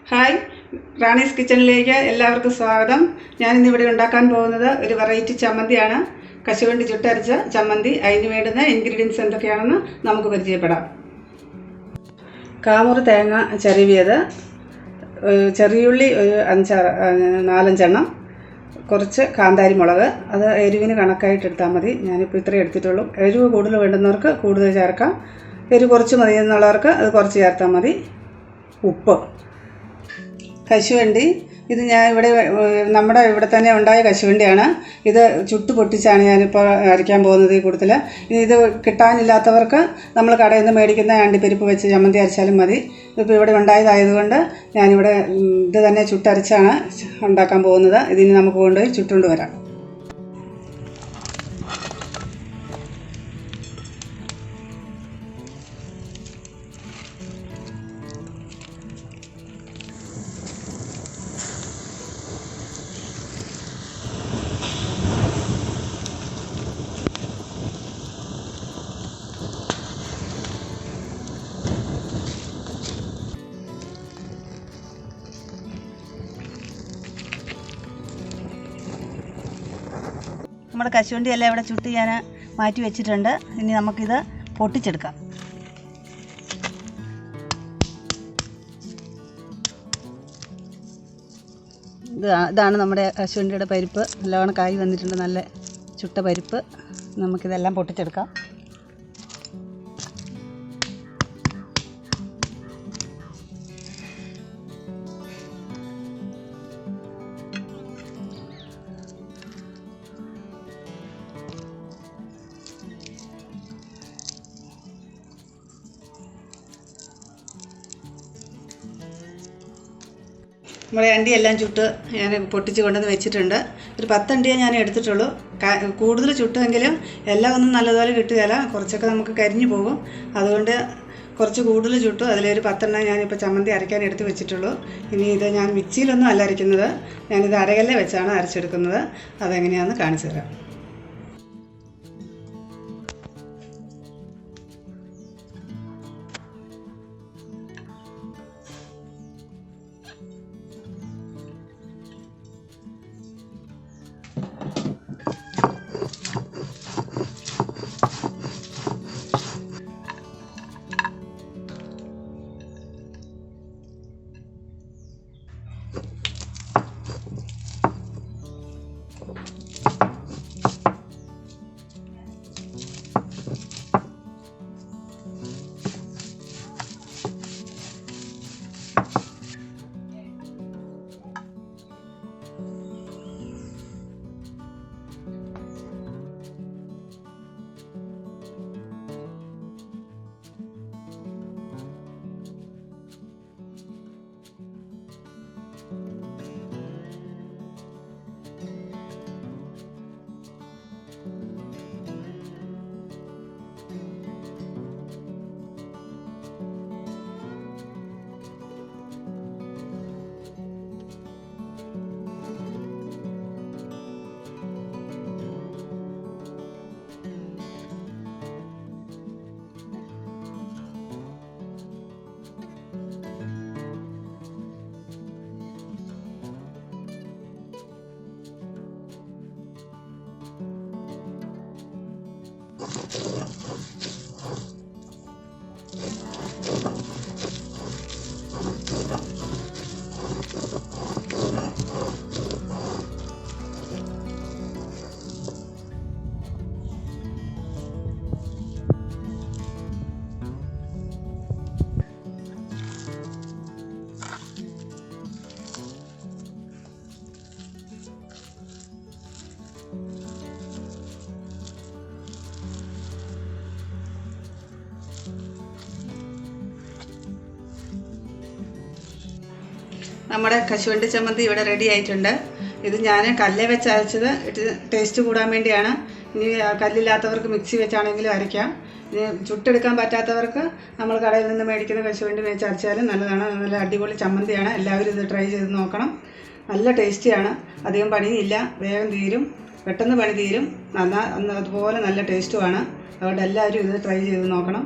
Hi, Rani's കിച്ചണിലേക്ക് എല്ലാവർക്കും സ്വാഗതം. ഞാനിന്നിവിടെ ഉണ്ടാക്കാൻ പോകുന്നത് ഒരു വെറൈറ്റി ചമ്മന്തിയാണ്. കശുവണ്ടി ചുട്ടരച്ച ചമ്മന്തി. അതിന് വേണ്ടുന്ന ഇൻഗ്രീഡിയൻസ് എന്തൊക്കെയാണെന്ന് നമുക്ക് പരിചയപ്പെടാം. കാമുറ് തേങ്ങ ചിരവിയത്, ചെറിയുള്ളി ഒരു 4-5 കുറച്ച് കാന്താരി മുളക്. അത് എരിവിന് കണക്കായിട്ട് എടുത്താൽ മതി. ഞാനിപ്പോൾ ഇത്രയും എടുത്തിട്ടുള്ളൂ. എരിവ് കൂടുതൽ വേണ്ടുന്നവർക്ക് കൂടുതൽ ചേർക്കാം, എരിവ് കുറച്ച് മതി എന്നുള്ളവർക്ക് അത് കുറച്ച് ചേർത്താൽ മതി. ഉപ്പ്, കശുവണ്ടി. ഇത് ഞാൻ നമ്മുടെ ഇവിടെ തന്നെ ഉണ്ടായ കശുവണ്ടിയാണ്. ഇത് ചുട്ട് പൊട്ടിച്ചാണ് ഞാനിപ്പോൾ അരയ്ക്കാൻ പോകുന്നത് ഈ കൂട്ടത്തിൽ. ഇത് കിട്ടാനില്ലാത്തവർക്ക് നമ്മൾ കടയിൽ നിന്ന് മേടിക്കുന്ന അണ്ടിപ്പരിപ്പ് വെച്ച് ചമ്മന്തി അരച്ചാലും മതി. ഇതിപ്പോൾ ഇവിടെ ഉണ്ടായതായതുകൊണ്ട് ഞാനിവിടെ ഇത് തന്നെ ചുട്ടരച്ചാണ് ഉണ്ടാക്കാൻ പോകുന്നത്. ഇതിന് നമുക്ക് കൊണ്ടുപോയി ചുട്ടുകൊണ്ട് വരാം. നമ്മുടെ കശുവണ്ടി എല്ലാം ഇവിടെ ചുട്ട് ഞാൻ മാറ്റി വെച്ചിട്ടുണ്ട്. ഇനി നമുക്കിത് പൊട്ടിച്ചെടുക്കാം. ഇതാണ് നമ്മുടെ കശുവണ്ടിയുടെ പരിപ്പ്. നല്ലവണ്ണം കായ് വന്നിട്ടുണ്ട്, നല്ല ചുട്ട പരിപ്പ്. നമുക്കിതെല്ലാം പൊട്ടിച്ചെടുക്കാം. നമ്മുടെ അണ്ടിയെല്ലാം ചുട്ട് ഞാൻ പൊട്ടിച്ച് കൊണ്ടുവന്ന് വെച്ചിട്ടുണ്ട്. ഒരു 10 അണ്ടിയേ ഞാൻ എടുത്തിട്ടുള്ളൂ. കൂടുതൽ ചുട്ടെങ്കിലും എല്ലാം ഒന്നും നല്ലതുപോലെ കിട്ടുകയില്ല, കുറച്ചൊക്കെ നമുക്ക് കരിഞ്ഞു പോകും. അതുകൊണ്ട് കുറച്ച് കൂടുതൽ ചുട്ടു. അതിലൊരു 10 ഞാനിപ്പോൾ ചമ്മന്തി അരയ്ക്കാൻ എടുത്ത് വെച്ചിട്ടുള്ളൂ. ഇനി ഇത് ഞാൻ മിക്സിയിലൊന്നും അല്ല അരയ്ക്കുന്നത്, ഞാനിത് അരകല്ലിൽ വെച്ചാണ് അരച്ചെടുക്കുന്നത്. അതെങ്ങനെയാണെന്ന് കാണിച്ചു തരാം. നമ്മുടെ കശുവണ്ടി ചമ്മന്തി ഇവിടെ റെഡി ആയിട്ടുണ്ട്. ഇത് ഞാൻ കല്ലിൽ വെച്ച് അരച്ചത് ടേസ്റ്റ് കൂടാൻ വേണ്ടിയാണ്. ഇനി കല്ലില്ലാത്തവർക്ക് മിക്സി വെച്ചാണെങ്കിലും അരയ്ക്കാം. ഇനി ചുട്ടെടുക്കാൻ പറ്റാത്തവർക്ക് നമ്മൾ കടയിൽ നിന്ന് മേടിക്കുന്ന കശുവണ്ടി വെച്ച് അരച്ചാലും നല്ലതാണ്. നല്ല അടിപൊളി ചമ്മന്തിയാണ്. എല്ലാവരും ഇത് ട്രൈ ചെയ്ത് നോക്കണം. നല്ല ടേസ്റ്റിയാണ്. അധികം പണിയില്ല, വേഗം തീരും, പെട്ടെന്ന് പണി തീരും. അതുപോലെ നല്ല ടേസ്റ്റുമാണ്. അതുകൊണ്ട് എല്ലാവരും ഇത് ട്രൈ ചെയ്ത് നോക്കണം.